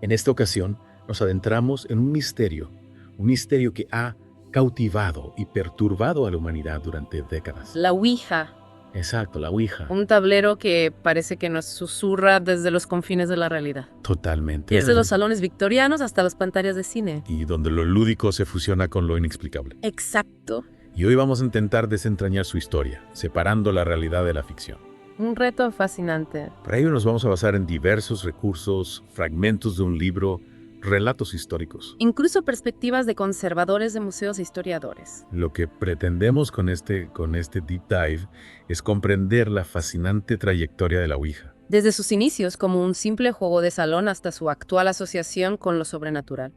En esta ocasión nos adentramos en un misterio que ha cautivado y perturbado a la humanidad durante décadas. La Ouija, Exacto, la Ouija. un tablero que parece que nos susurra desde los confines de la realidad. Totalmente. Desde los salones victorianos hasta las pantallas de cine. Y donde lo lúdico se fusiona con lo inexplicable. Exacto. Y hoy vamos a intentar desentrañar su historia, separando la realidad de la ficción. Un reto fascinante. Para ello nos vamos a basar en diversos recursos, fragmentos de un libro, relatos históricos. Incluso perspectivas de conservadores de museos e historiadores. Lo que pretendemos con este deep dive es comprender la fascinante trayectoria de la Ouija. Desde sus inicios como un simple juego de salón hasta su actual asociación con lo sobrenatural.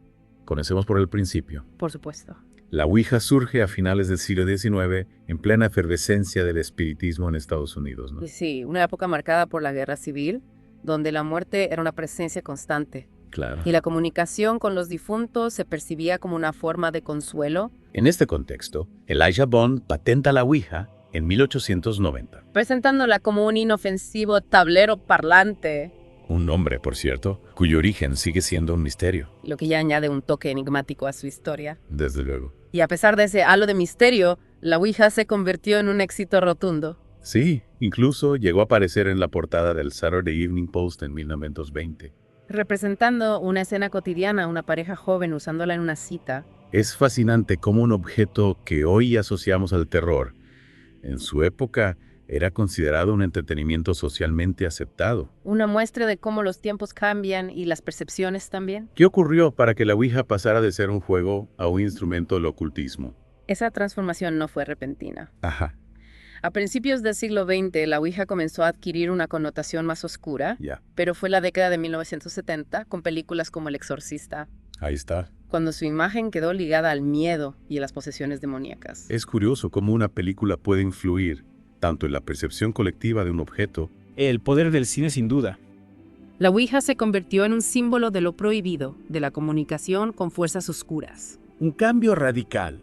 Comencemos por el principio. Por supuesto. La Ouija surge a finales del siglo XIX en plena efervescencia del espiritismo en Estados Unidos, ¿no? Y sí, una época marcada por la guerra civil, donde la muerte era una presencia constante. Claro. Y la comunicación con los difuntos se percibía como una forma de consuelo. En este contexto, Elijah Bond patenta la Ouija en 1890. Presentándola como un inofensivo tablero parlante. Un nombre, por cierto, cuyo origen sigue siendo un misterio. Lo que ya añade un toque enigmático a su historia. Desde luego. Y a pesar de ese halo de misterio, la Ouija se convirtió en un éxito rotundo. Sí, incluso llegó a aparecer en la portada del Saturday Evening Post en 1920. Representando una escena cotidiana, una pareja joven usándola en una cita. Es fascinante cómo un objeto que hoy asociamos al terror, en su época era considerado un entretenimiento socialmente aceptado. Una muestra de cómo los tiempos cambian y las percepciones también. ¿Qué ocurrió para que la Ouija pasara de ser un juego a un instrumento del ocultismo? Esa transformación no fue repentina. Ajá. A principios del siglo XX, la Ouija comenzó a adquirir una connotación más oscura, Ya. pero fue la década de 1970, con películas como El Exorcista, Ahí está. cuando su imagen quedó ligada al miedo y a las posesiones demoníacas. Es curioso cómo una película puede influir tanto en la percepción colectiva de un objeto. El poder del cine sin duda. La Ouija se convirtió en un símbolo de lo prohibido, de la comunicación con fuerzas oscuras. Un cambio radical.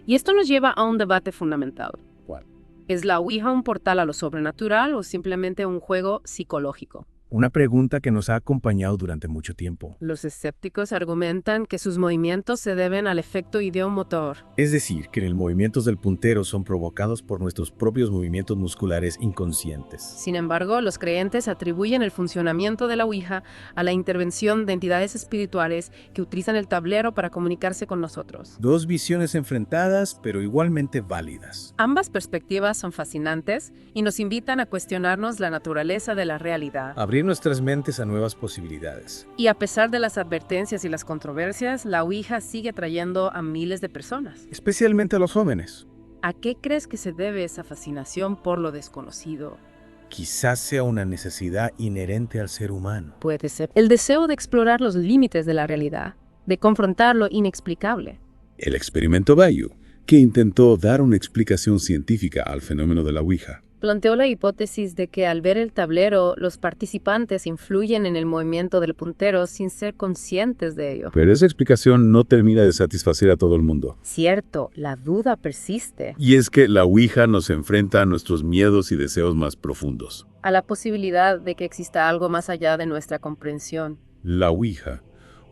Y esto nos lleva a un debate fundamental. ¿Cuál? ¿Es la Ouija un portal a lo sobrenatural o simplemente un juego psicológico? Una pregunta que nos ha acompañado durante mucho tiempo. Los escépticos argumentan que sus movimientos se deben al efecto ideomotor. Es decir, que los movimientos del puntero son provocados por nuestros propios movimientos musculares inconscientes. Sin embargo, los creyentes atribuyen el funcionamiento de la Ouija a la intervención de entidades espirituales que utilizan el tablero para comunicarse con nosotros. Dos visiones enfrentadas, pero igualmente válidas. Ambas perspectivas son fascinantes y nos invitan a cuestionarnos la naturaleza de la realidad. Abrir nuestras mentes a nuevas posibilidades. Y a pesar de las advertencias y las controversias, la Ouija sigue atrayendo a miles de personas. Especialmente a los jóvenes. ¿A qué crees que se debe esa fascinación por lo desconocido? Quizás sea una necesidad inherente al ser humano. Puede ser el deseo de explorar los límites de la realidad, de confrontar lo inexplicable. El experimento Bayou, que intentó dar una explicación científica al fenómeno de la Ouija. Planteó la hipótesis de que al ver el tablero, los participantes influyen en el movimiento del puntero sin ser conscientes de ello. Pero esa explicación no termina de satisfacer a todo el mundo. Cierto, la duda persiste. Y es que la Ouija nos enfrenta a nuestros miedos y deseos más profundos. A la posibilidad de que exista algo más allá de nuestra comprensión. La Ouija,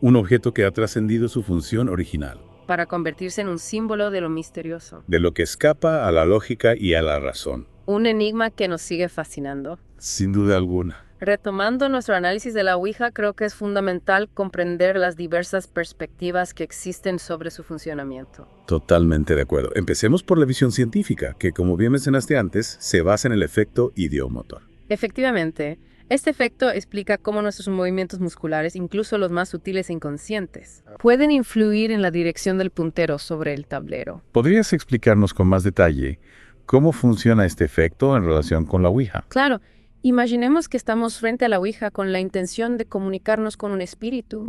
un objeto que ha trascendido su función original. Para convertirse en un símbolo de lo misterioso. De lo que escapa a la lógica y a la razón. Un enigma que nos sigue fascinando. Sin duda alguna. Retomando nuestro análisis de la Ouija, creo que es fundamental comprender las diversas perspectivas que existen sobre su funcionamiento. Totalmente de acuerdo. Empecemos por la visión científica, que como bien mencionaste antes, se basa en el efecto ideomotor. Efectivamente, este efecto explica cómo nuestros movimientos musculares, incluso los más sutiles e inconscientes, pueden influir en la dirección del puntero sobre el tablero. ¿Podrías explicarnos con más detalle cómo funciona este efecto en relación con la Ouija? Claro, imaginemos que estamos frente a la Ouija con la intención de comunicarnos con un espíritu.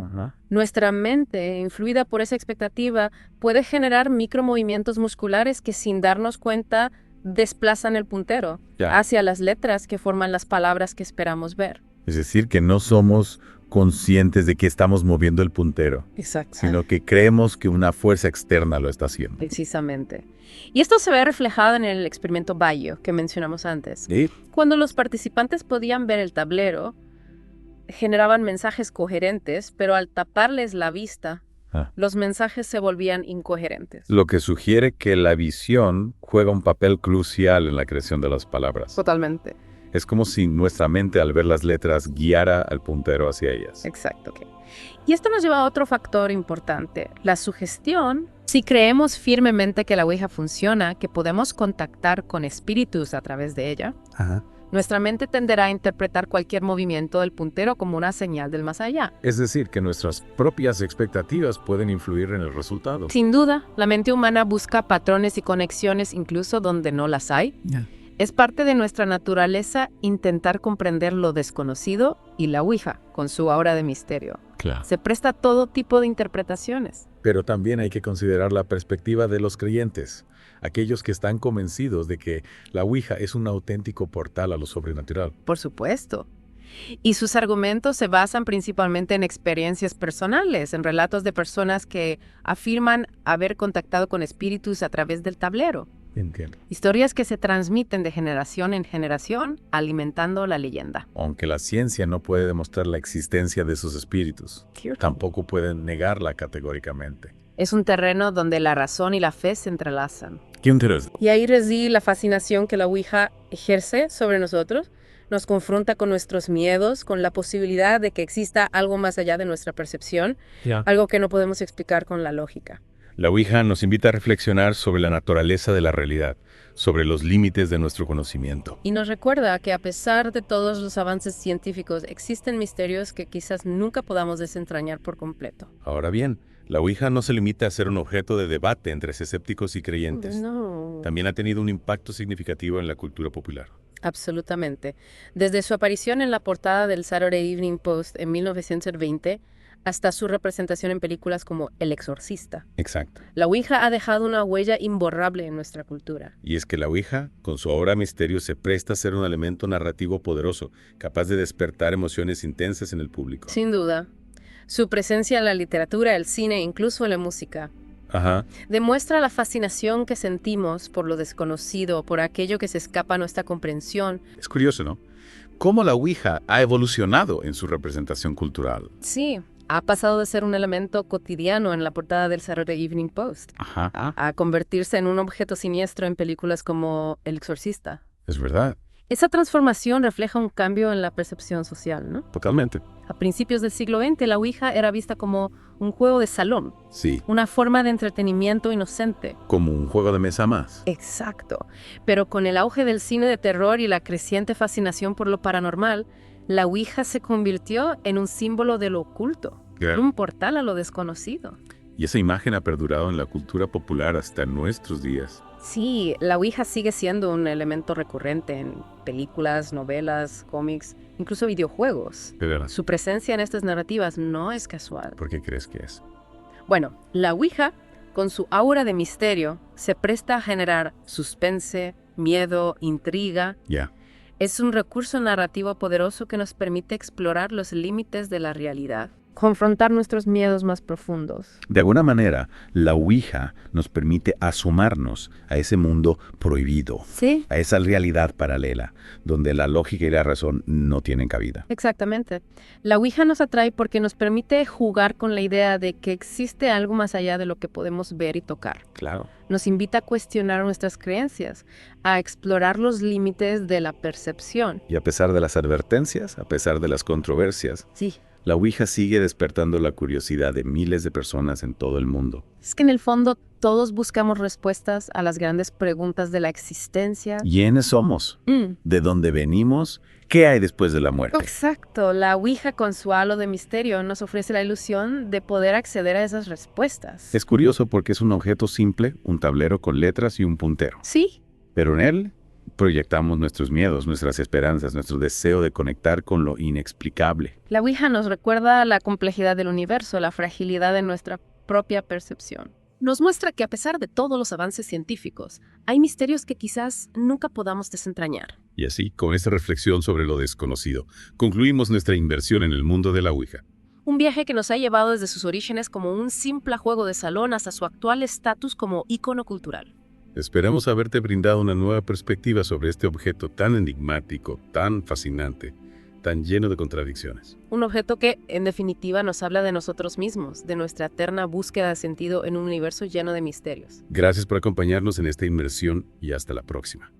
Nuestra mente, influida por esa expectativa, puede generar micromovimientos musculares que sin darnos cuenta desplazan el puntero hacia las letras que forman las palabras que esperamos ver. Es decir, que no somos conscientes de que estamos moviendo el puntero, Exacto. sino que creemos que una fuerza externa lo está haciendo. Precisamente. Y esto se ve reflejado en el experimento Bayou que mencionamos antes. ¿Sí? Cuando los participantes podían ver el tablero, generaban mensajes coherentes, pero al taparles la vista, los mensajes se volvían incoherentes. Lo que sugiere que la visión juega un papel crucial en la creación de las palabras. Totalmente. Es como si nuestra mente al ver las letras guiara al puntero hacia ellas. Exacto. Okay. Y esto nos lleva a otro factor importante, la sugestión. Si creemos firmemente que la Ouija funciona, que podemos contactar con espíritus a través de ella, nuestra mente tenderá a interpretar cualquier movimiento del puntero como una señal del más allá. Es decir, que nuestras propias expectativas pueden influir en el resultado. Sin duda, la mente humana busca patrones y conexiones incluso donde no las hay. Es parte de nuestra naturaleza intentar comprender lo desconocido y la Ouija, con su aura de misterio. Claro. Se presta a todo tipo de interpretaciones. Pero también hay que considerar la perspectiva de los creyentes, aquellos que están convencidos de que la Ouija es un auténtico portal a lo sobrenatural. Por supuesto. Y sus argumentos se basan principalmente en experiencias personales, en relatos de personas que afirman haber contactado con espíritus a través del tablero. Entiendo. Historias que se transmiten de generación en generación, alimentando la leyenda. Aunque la ciencia no puede demostrar la existencia de esos espíritus, tampoco pueden negarla categóricamente. Es un terreno donde la razón y la fe se entrelazan. ¡Qué interesante! Y ahí reside la fascinación que la Ouija ejerce sobre nosotros. Nos confronta con nuestros miedos, con la posibilidad de que exista algo más allá de nuestra percepción, algo que no podemos explicar con la lógica. La Ouija nos invita a reflexionar sobre la naturaleza de la realidad, sobre los límites de nuestro conocimiento. Y nos recuerda que a pesar de todos los avances científicos, existen misterios que quizás nunca podamos desentrañar por completo. Ahora bien, la Ouija no se limita a ser un objeto de debate entre escépticos y creyentes. No. También ha tenido un impacto significativo en la cultura popular. Absolutamente. Desde su aparición en la portada del Saturday Evening Post en 1920, hasta su representación en películas como El Exorcista. Exacto. La Ouija ha dejado una huella imborrable en nuestra cultura. Y es que la Ouija, con su obra misterio, se presta a ser un elemento narrativo poderoso, capaz de despertar emociones intensas en el público. Sin duda. Su presencia en la literatura, el cine e incluso en la música demuestra la fascinación que sentimos por lo desconocido, por aquello que se escapa a nuestra comprensión. Es curioso, ¿no? Cómo la Ouija ha evolucionado en su representación cultural. Sí. Ha pasado de ser un elemento cotidiano en la portada del Saturday Evening Post a convertirse en un objeto siniestro en películas como El Exorcista. Es verdad. Esa transformación refleja un cambio en la percepción social, ¿no? Totalmente. A principios del siglo XX, la Ouija era vista como un juego de salón. Sí. Una forma de entretenimiento inocente. Como un juego de mesa más. Exacto. Pero con el auge del cine de terror y la creciente fascinación por lo paranormal, la Ouija se convirtió en un símbolo de lo oculto, un portal a lo desconocido. Y esa imagen ha perdurado en la cultura popular hasta nuestros días. Sí, la Ouija sigue siendo un elemento recurrente en películas, novelas, cómics, incluso videojuegos. Su presencia en estas narrativas no es casual. ¿Por qué crees que es? Bueno, la Ouija, con su aura de misterio, se presta a generar suspense, miedo, intriga. Es un recurso narrativo poderoso que nos permite explorar los límites de la realidad, confrontar nuestros miedos más profundos. De alguna manera, la Ouija nos permite asomarnos a ese mundo prohibido, a esa realidad paralela, donde la lógica y la razón no tienen cabida. Exactamente. La Ouija nos atrae porque nos permite jugar con la idea de que existe algo más allá de lo que podemos ver y tocar. Claro. Nos invita a cuestionar nuestras creencias, a explorar los límites de la percepción. Y a pesar de las advertencias, a pesar de las controversias, la Ouija sigue despertando la curiosidad de miles de personas en todo el mundo. Es que en el fondo todos buscamos respuestas a las grandes preguntas de la existencia. ¿Quiénes somos? ¿De dónde venimos? ¿Qué hay después de la muerte? Exacto. La Ouija, con su halo de misterio, nos ofrece la ilusión de poder acceder a esas respuestas. Es curioso porque es un objeto simple, un tablero con letras y un puntero. Sí. Pero en él proyectamos nuestros miedos, nuestras esperanzas, nuestro deseo de conectar con lo inexplicable. La Ouija nos recuerda la complejidad del universo, la fragilidad de nuestra propia percepción. Nos muestra que a pesar de todos los avances científicos, hay misterios que quizás nunca podamos desentrañar. Y así, con esta reflexión sobre lo desconocido, concluimos nuestra inmersión en el mundo de la Ouija. Un viaje que nos ha llevado desde sus orígenes como un simple juego de salón hasta su actual estatus como ícono cultural. Esperamos haberte brindado una nueva perspectiva sobre este objeto tan enigmático, tan fascinante, tan lleno de contradicciones. Un objeto que, en definitiva, nos habla de nosotros mismos, de nuestra eterna búsqueda de sentido en un universo lleno de misterios. Gracias por acompañarnos en esta inmersión y hasta la próxima.